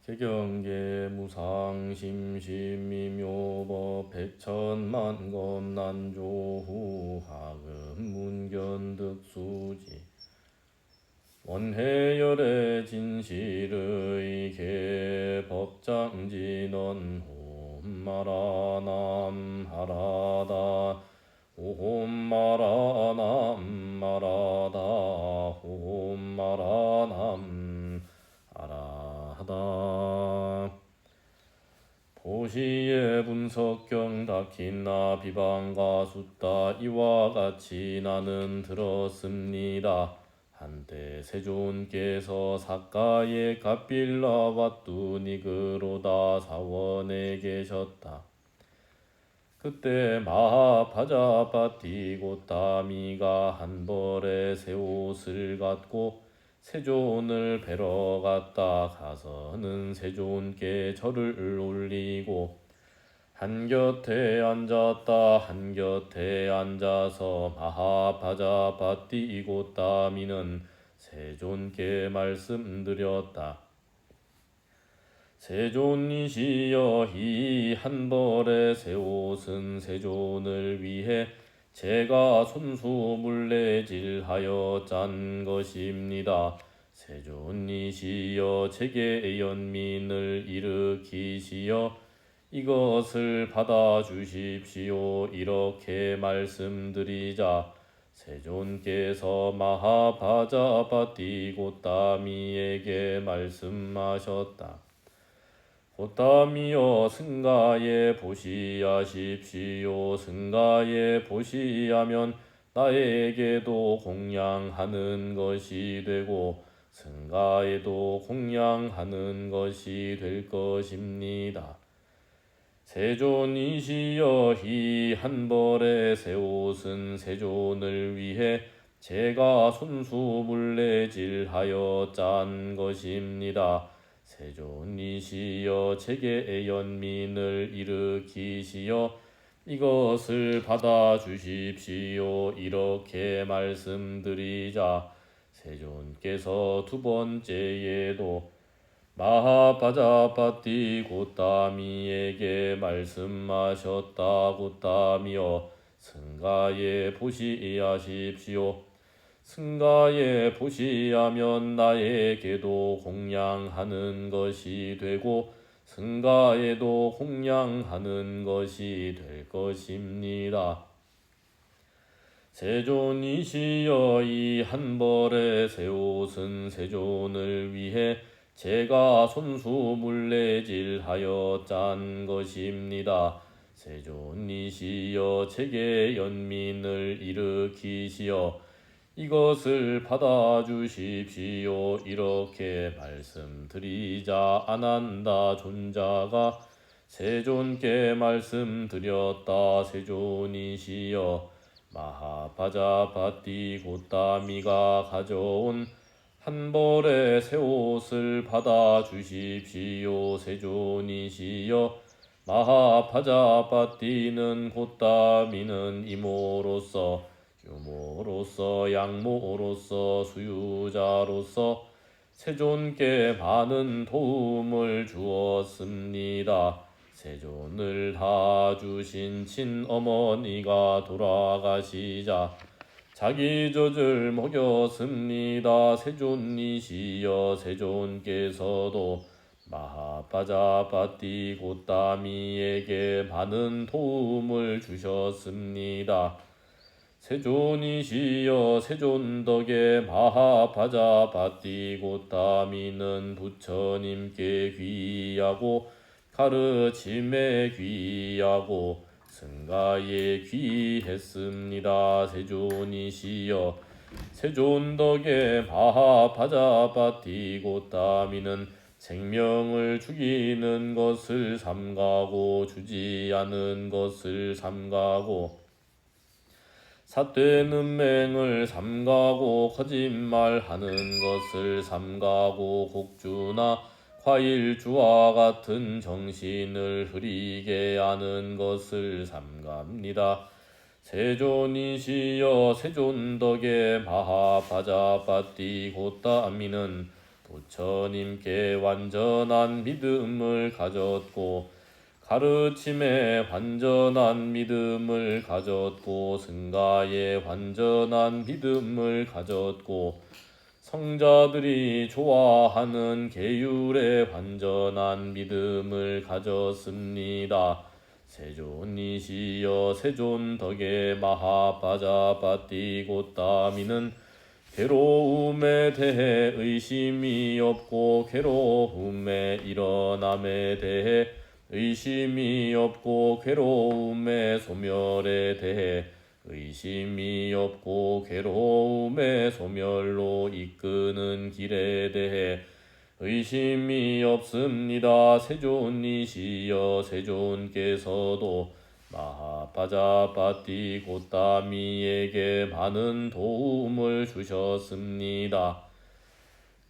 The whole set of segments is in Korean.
개경계 무상 심심미묘법 백천만검 난조후 하금 문견득수지 원해열의 진실의 개법장진원 홈마라남 하라다 홈마라남 마라다 홈마라남 하라다 보시의 분석경 다킨나 비방가 숫다 이와 같이 나는 들었습니다. 한때 세존께서 사가의 갑빌라 왓두니그로다 사원에 계셨다. 그때 마하파자파티 고타미가 한 벌에 새 옷을 갖고 세존을 뵈러 갔다. 가서는 세존께 절을 올리고 한곁에 앉았다. 한곁에 앉아서 마하파자파티 고타미는 세존께 말씀드렸다. 세존이시여, 이 한 벌의 새 옷은 세존을 위해 제가 손수물레질하여 짠 것입니다. 세존이시여, 제게 연민을 일으키시어 이것을 받아주십시오. 이렇게 말씀드리자 세존께서 마하파자파티 고타미에게 말씀하셨다. 고타미여, 승가에 보시하십시오. 승가에 보시하면 나에게도 공양하는 것이 되고 승가에도 공양하는 것이 될 것입니다. 세존이시여, 이 한 벌의 새 옷은 세존을 위해 제가 손수물레질하여 짠 것입니다. 세존이시여, 제게 연민을 일으키시어 이것을 받아주십시오. 이렇게 말씀드리자 세존께서 두 번째에도 마하파자파티 고타미에게 말씀하셨다. 고타미여, 승가에 보시하십시오. 승가에 보시하면 나에게도 공양하는 것이 되고 승가에도 공양하는 것이 될 것입니다. 세존이시여, 이 한 벌의 새 옷은 세존을 위해 제가 손수물레질하여 짠 것입니다. 세존이시여, 제게 연민을 일으키시어 이것을 받아주십시오. 이렇게 말씀드리자 아난다 존자가 세존께 말씀드렸다. 세존이시여, 마하파자파티 고타미가 가져온 한 벌의 새 옷을 받아주십시오. 세존이시여, 마하파자파티는 고타미는 이모로서 유모로서 양모로서 수유자로서 세존께 많은 도움을 주었습니다. 세존을 다 주신 친어머니가 돌아가시자 자기 젖을 먹였습니다. 세존이시여, 세존께서도 마하파자파티 고타미에게 많은 도움을 주셨습니다. 세존이시여, 세존 덕에 마하파자파티 고타미는 부처님께 귀하고 가르침에 귀하고 승가에 귀했습니다. 세존이시여, 세존 덕에 마하파자파티 고타미는 생명을 죽이는 것을 삼가고 주지 않은 것을 삼가고 삿되는 맹을 삼가고 거짓말하는 것을 삼가고 곡주나 과일주와 같은 정신을 흐리게 하는 것을 삼갑니다. 세존이시여, 세존 덕에 마하파자파티 고타미는 부처님께 완전한 믿음을 가졌고 가르침에 완전한 믿음을 가졌고 승가에 완전한 믿음을 가졌고 성자들이 좋아하는 계율에 완전한 믿음을 가졌습니다. 세존이시여 세존덕에 마하빠자빠띠 고따미는 괴로움에 대해 의심이 없고 괴로움의 일어남에 대해 의심이 없고 괴로움의 소멸에 대해 의심이 없고 괴로움의 소멸로 이끄는 길에 대해 의심이 없습니다. 세존이시여 세존께서도 마하빠자빠띠 고따미에게 많은 도움을 주셨습니다.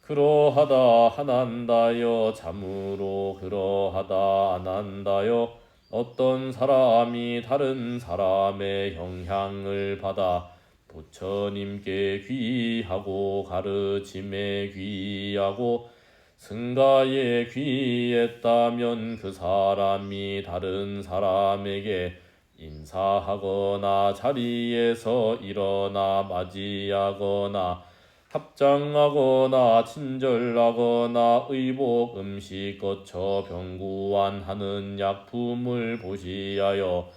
그러하다 안한다여 참으로 그러하다 안한다여 어떤 사람이 다른 사람의 영향을 받아 부처님께 귀의하고 가르침에 귀의하고 승가에 귀의했다면 그 사람이 다른 사람에게 인사하거나 자리에서 일어나 맞이하거나 합장하거나 친절하거나 의복 음식 거쳐 병구안하는 약품을 보시하여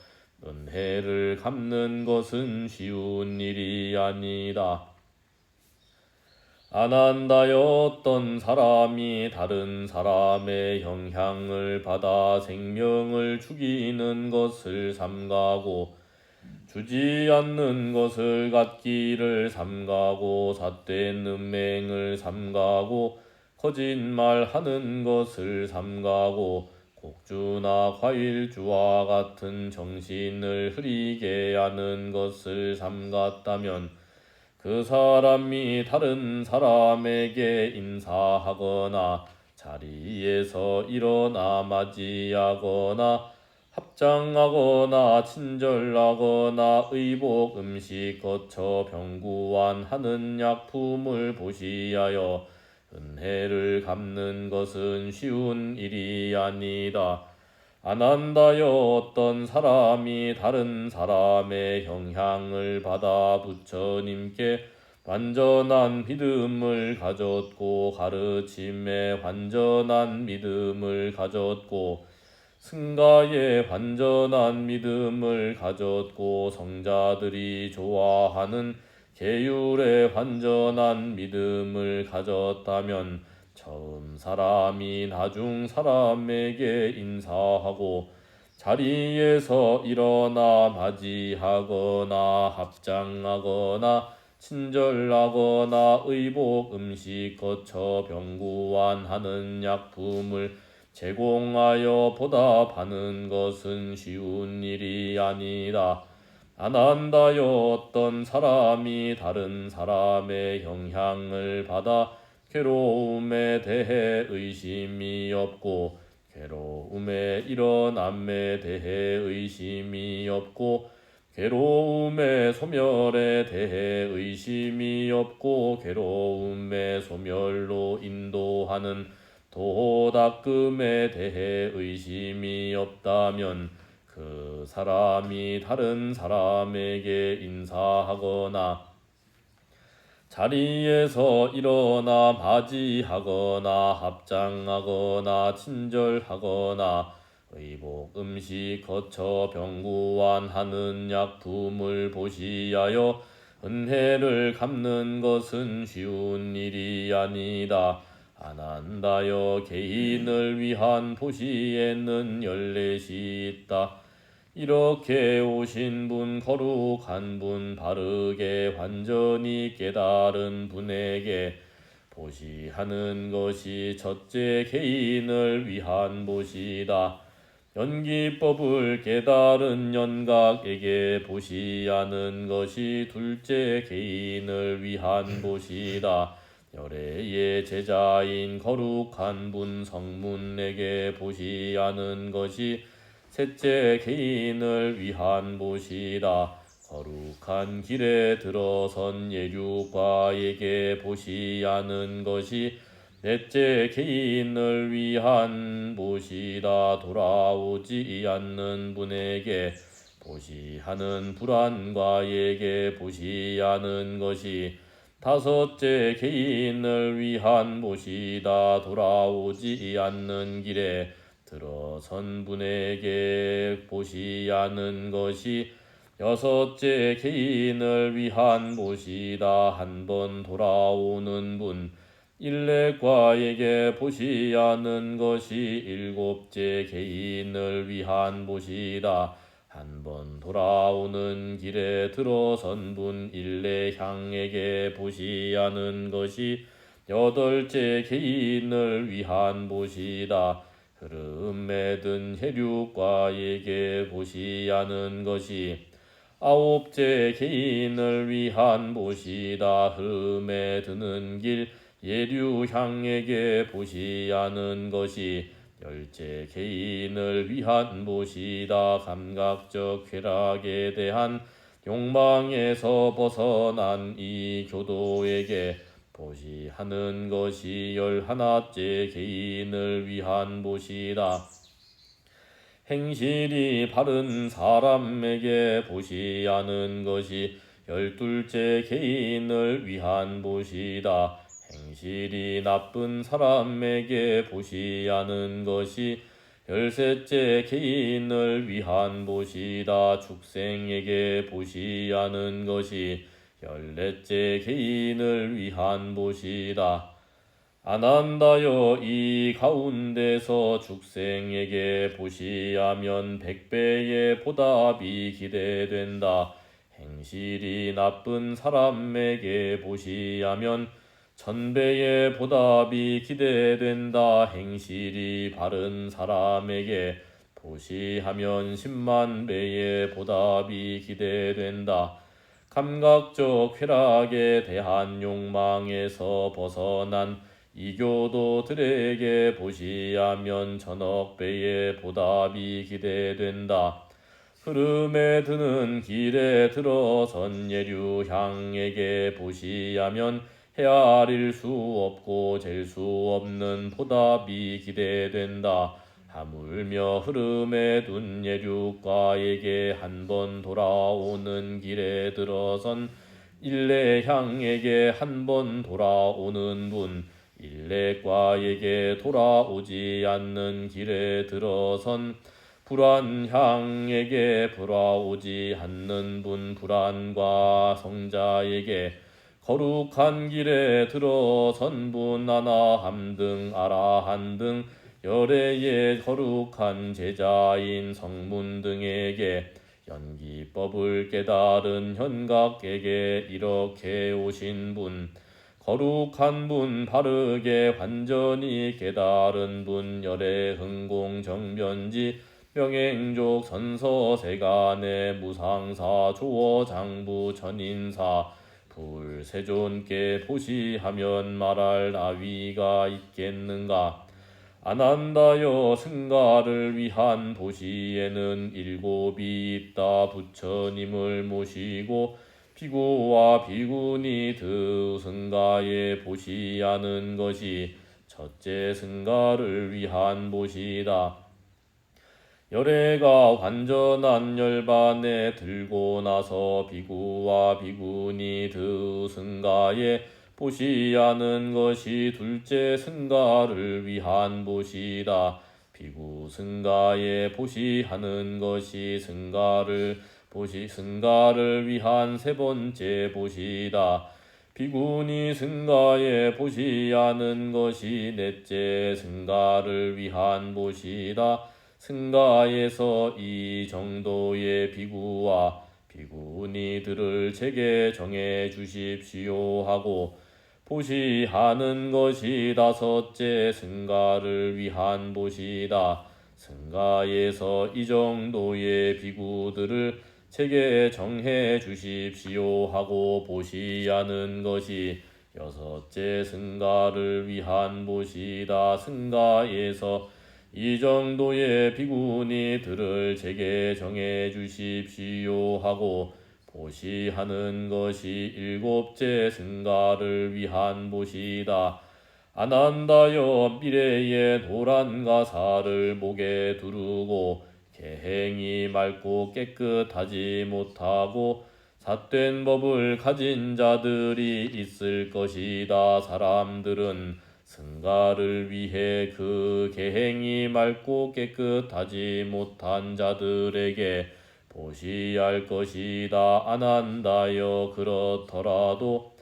은혜를 갚는 것은 쉬운 일이 아니다. 안한다여 어떤 사람이 다른 사람의 영향을 받아 생명을 죽이는 것을 삼가고 주지 않는 것을 갖기를 삼가고 삿된 음행을 삼가고 거짓말하는 것을 삼가고 곡주나 과일주와 같은 정신을 흐리게 하는 것을 삼갔다면 그 사람이 다른 사람에게 인사하거나 자리에서 일어나 맞이하거나 합장하거나 친절하거나 의복 음식 거쳐 병구안하는 약품을 보시하여 은혜를 갚는 것은 쉬운 일이 아니다. 안한다여 어떤 사람이 다른 사람의 영향을 받아 부처님께 완전한 믿음을 가졌고 가르침에 완전한 믿음을 가졌고 승가에 완전한 믿음을 가졌고 성자들이 좋아하는 계율에 완전한 믿음을 가졌다면 처음 사람이 나중 사람에게 인사하고 자리에서 일어나 맞이하거나 합장하거나 친절하거나 의복 음식 거쳐 병구안하는 약품을 제공하여 보답하는 것은 쉬운 일이 아니다. 안한다여 어떤 사람이 다른 사람의 영향을 받아 괴로움에 대해 의심이 없고 괴로움의 일어남에 대해 의심이 없고 괴로움의 소멸에 대해 의심이 없고 괴로움의 소멸로 인도하는 도닦음에 대해 의심이 없다면 그 사람이 다른 사람에게 인사하거나 자리에서 일어나 맞이하거나 합장하거나 친절하거나 의복 음식 거쳐 병구안하는 약품을 보시하여 은혜를 갚는 것은 쉬운 일이 아니다. 안한다여 개인을 위한 보시에는 14시 있다. 이렇게 오신 분 거룩한 분 바르게 완전히 깨달은 분에게 보시하는 것이 첫째 개인을 위한 보시다. 연기법을 깨달은 연각에게 보시하는 것이 둘째 개인을 위한 보시다. 열애의 제자인 거룩한 분 성문에게 보시하는 것이 셋째 개인을 위한 보시다. 거룩한 길에 들어선 예류과에게 보시하는 것이 넷째 개인을 위한 보시다. 돌아오지 않는 분에게 보시하는 불안과에게 보시하는 것이 다섯째 개인을 위한 보시다. 돌아오지 않는 길에 들어선 분에게 보시하는 것이 여섯째 개인을 위한 보시다. 한 번 돌아오는 분 일렉과에게 보시하는 것이 일곱째 개인을 위한 보시다. 한 번 돌아오는 길에 들어선 분 일레향에게 보시하는 것이 여덟째 개인을 위한 보시다. 흐름에 든 해륙과에게 보시하는 것이 아홉째 개인을 위한 보시다. 흐름에 드는 길 예류향에게 보시하는 것이 열째 개인을 위한 보시다. 감각적 쾌락에 대한 욕망에서 벗어난 이 교도에게 보시하는 것이 열하나째 개인을 위한 보시다. 행실이 바른 사람에게 보시하는 것이 열둘째 개인을 위한 보시다. 행실이 나쁜 사람에게 보시하는 것이 열셋째 개인을 위한 보시다. 축생에게 보시하는 것이 열넷째 개인을 위한 보시다. 안한다여 이 가운데서 축생에게 보시하면 백배의 보답이 기대된다. 행실이 나쁜 사람에게 보시하면 천배의 보답이 기대된다. 행실이 바른 사람에게 보시하면 10만 배의 보답이 기대된다. 감각적 쾌락에 대한 욕망에서 벗어난 이교도들에게 보시하면 천억 배의 보답이 기대된다. 흐름에 드는 길에 들어선 예류향에게 보시하면 헤아릴 수 없고 잴 수 없는 보답이 기대된다. 하물며 흐름에 둔 예류가에게 한 번 돌아오는 길에 들어선 일레향에게 한 번 돌아오는 분 일레과에게 돌아오지 않는 길에 들어선 불안향에게 돌아오지 않는 분 불안과 성자에게 거룩한 길에 들어선 분 아나함 등 아라한 등 열애의 거룩한 제자인 성문 등에게 연기법을 깨달은 현각에게 이렇게 오신 분 거룩한 분 바르게 완전히 깨달은 분 열애 흥공 정변지 명행족 선서 세간의 무상사 조어 장부 전인사 불세존께 보시하면 말할 나위가 있겠는가. 안한다여 승가를 위한 보시에는 일곱이 있다. 부처님을 모시고 비구와 비구니 드승가에 보시하는 것이 첫째 승가를 위한 보시다. 열애가 완전한 열반에 들고 나서 비구와 비구니 드승가에 보시하는 것이 둘째 승가를 위한 보시다. 비구 승가에 보시하는 것이 승가를 위한 세 번째 보시다. 비구니 승가에 보시하는 것이 넷째 승가를 위한 보시다. 승가에서 이 정도의 비구와 비구니들을 제게 정해 주십시오 하고 보시하는 것이 다섯째 승가를 위한 보시다. 승가에서 이 정도의 비구들을 제게 정해 주십시오 하고 보시하는 것이 여섯째 승가를 위한 보시다. 승가에서 이 정도의 비구니들을 제게 정해 주십시오 하고 보시하는 것이 일곱째 승가를 위한 보시다. 안한다여 미래의 노란 가사를 목에 두르고 계행이 맑고 깨끗하지 못하고 삿된 법을 가진 자들이 있을 것이다. 사람들은 승가를 위해 그 계행이 맑고 깨끗하지 못한 자들에게 보시할 것이다. 안한다여 그렇더라도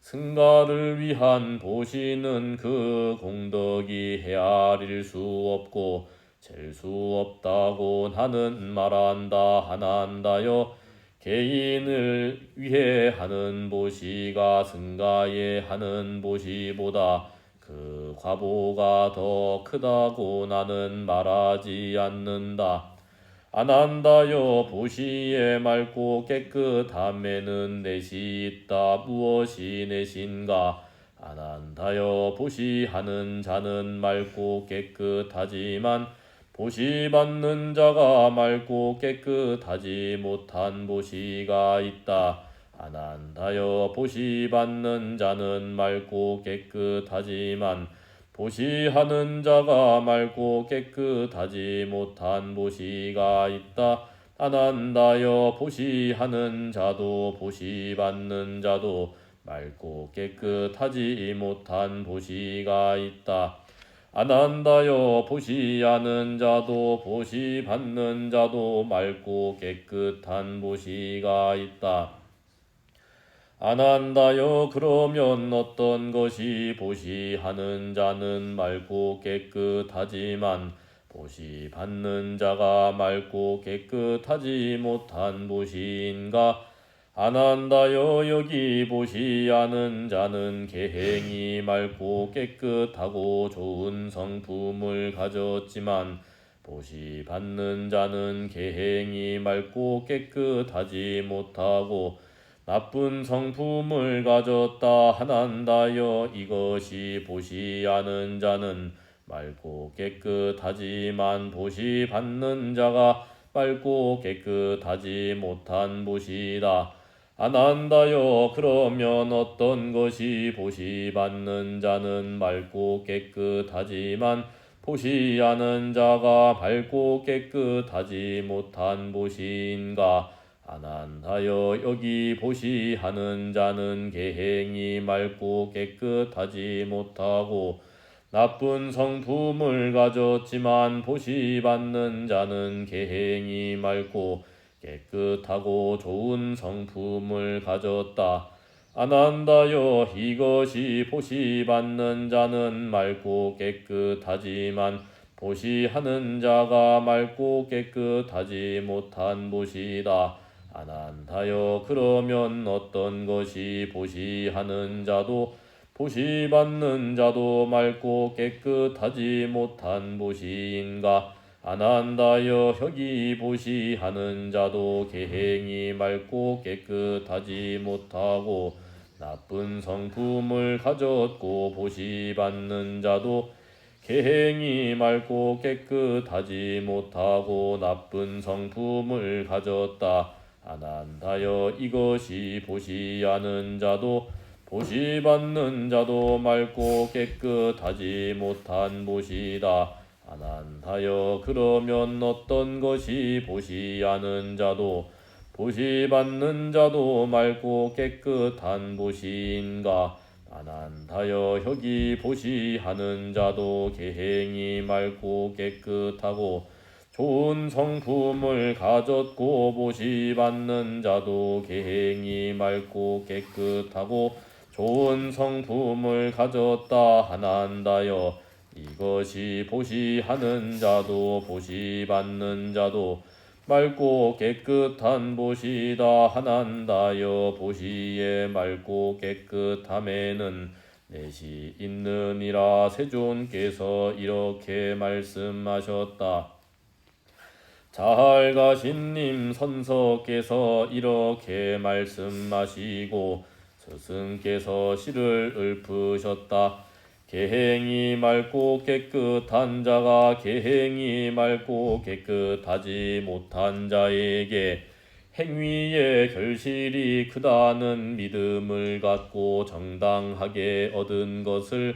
승가를 위한 보시는 그 공덕이 헤아릴 수 없고 잴 수 없다고 나는 말한다. 하난다여 개인을 위해 하는 보시가 승가에 하는 보시보다 그 과보가 더 크다고 나는 말하지 않는다. 안한다여 보시에 맑고 깨끗함에는 넷이 있다. 무엇이 넷인가? 안한다여 보시하는 자는 맑고 깨끗하지만 보시받는 자가 맑고 깨끗하지 못한 보시가 있다. 안한다여 보시받는 자는 맑고 깨끗하지만 보시하는 자가 맑고 깨끗하지 못한 보시가 있다. 안한다여 보시하는 자도 보시받는 자도 맑고 깨끗하지 못한 보시가 있다. 안한다여 보시하는 자도 보시받는 자도 맑고 깨끗한 보시가 있다. 안한다여 그러면 어떤 것이 보시하는 자는 맑고 깨끗하지만 보시받는 자가 맑고 깨끗하지 못한 보시인가? 안한다여 여기 보시하는 자는 계행이 맑고 깨끗하고 좋은 성품을 가졌지만 보시받는 자는 계행이 맑고 깨끗하지 못하고 나쁜 성품을 가졌다. 하난다여 이것이 보시하는 자는 맑고 깨끗하지만 보시받는 자가 맑고 깨끗하지 못한 보시다. 안한다여 그러면 어떤 것이 보시받는 자는 맑고 깨끗하지만 보시하는 자가 맑고 깨끗하지 못한 보시인가? 안한다여 여기 보시하는 자는 계행이 맑고 깨끗하지 못하고 나쁜 성품을 가졌지만 보시받는 자는 계행이 맑고 깨끗하고 좋은 성품을 가졌다. 안한다여 이것이 보시받는 자는 맑고 깨끗하지만 보시하는 자가 맑고 깨끗하지 못한 보시다. 안한다여 그러면 어떤 것이 보시하는 자도 보시받는 자도 맑고 깨끗하지 못한 보시인가? 안한다여 여기 보시하는 자도 계행이 맑고 깨끗하지 못하고 나쁜 성품을 가졌고 보시받는 자도 계행이 맑고 깨끗하지 못하고 나쁜 성품을 가졌다. 안한다여 이것이 보시하는 자도 보시받는 자도 맑고 깨끗하지 못한 보시다. 안한다여 그러면 어떤 것이 보시하는 자도 보시받는 자도 맑고 깨끗한 보시인가? 안한다여 여기 보시하는 자도 계행이 맑고 깨끗하고 좋은 성품을 가졌고 보시받는 자도 계행이 맑고 깨끗하고 좋은 성품을 가졌다. 하난다여 이것이 보시하는 자도 보시받는 자도 맑고 깨끗한 보시다. 하난다여 보시에 맑고 깨끗함에는 넷이 있느니라. 세존께서 이렇게 말씀하셨다. 자할가신님 선서께서 이렇게 말씀하시고 스승께서 시를 읊으셨다. 계행이 맑고 깨끗한 자가 계행이 맑고 깨끗하지 못한 자에게 행위의 결실이 크다는 믿음을 갖고 정당하게 얻은 것을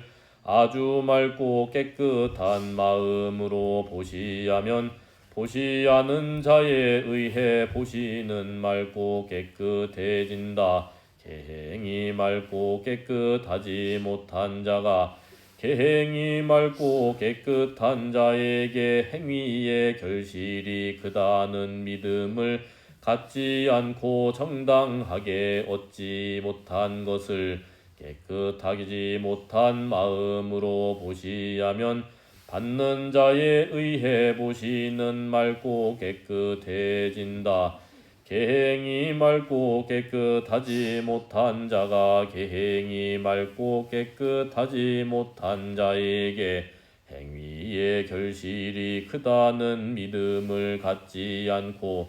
아주 맑고 깨끗한 마음으로 보시하면 보시하는 자에 의해 보시는 맑고 깨끗해진다. 계행이 맑고 깨끗하지 못한 자가 계행이 맑고 깨끗한 자에게 행위의 결실이 크다는 믿음을 갖지 않고 정당하게 얻지 못한 것을 깨끗하지 못한 마음으로 보시하면 받는 자에 의해 보시는 맑고 깨끗해진다. 계행이 맑고 깨끗하지 못한 자가 계행이 맑고 깨끗하지 못한 자에게 행위의 결실이 크다는 믿음을 갖지 않고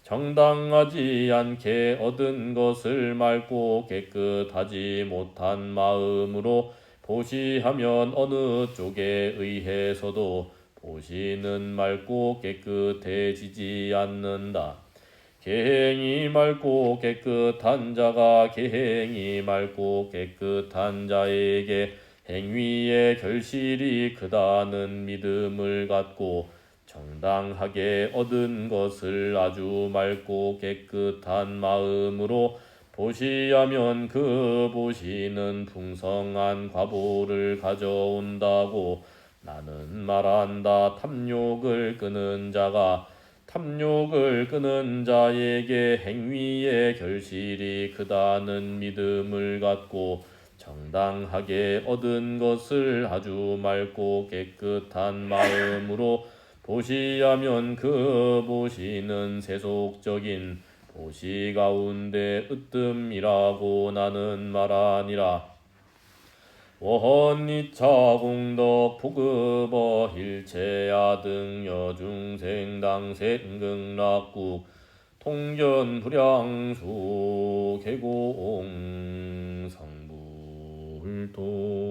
정당하지 않게 얻은 것을 맑고 깨끗하지 못한 마음으로 보시하면 어느 쪽에 의해서도 보시는 맑고 깨끗해지지 않는다. 계행이 맑고 깨끗한 자가 계행이 맑고 깨끗한 자에게 행위의 결실이 크다는 믿음을 갖고 정당하게 얻은 것을 아주 맑고 깨끗한 마음으로 보시하면 그 보시는 풍성한 과보를 가져온다고 나는 말한다. 탐욕을 끄는 자가 탐욕을 끄는 자에게 행위의 결실이 크다는 믿음을 갖고 정당하게 얻은 것을 아주 맑고 깨끗한 마음으로 보시하면 그 보시는 세속적인 보시 가운데 으뜸이라고 나는 말하니라. 원이차 공덕 부급어 일체야 등 여중생 당생극락국 통견 불량수 계공 성불도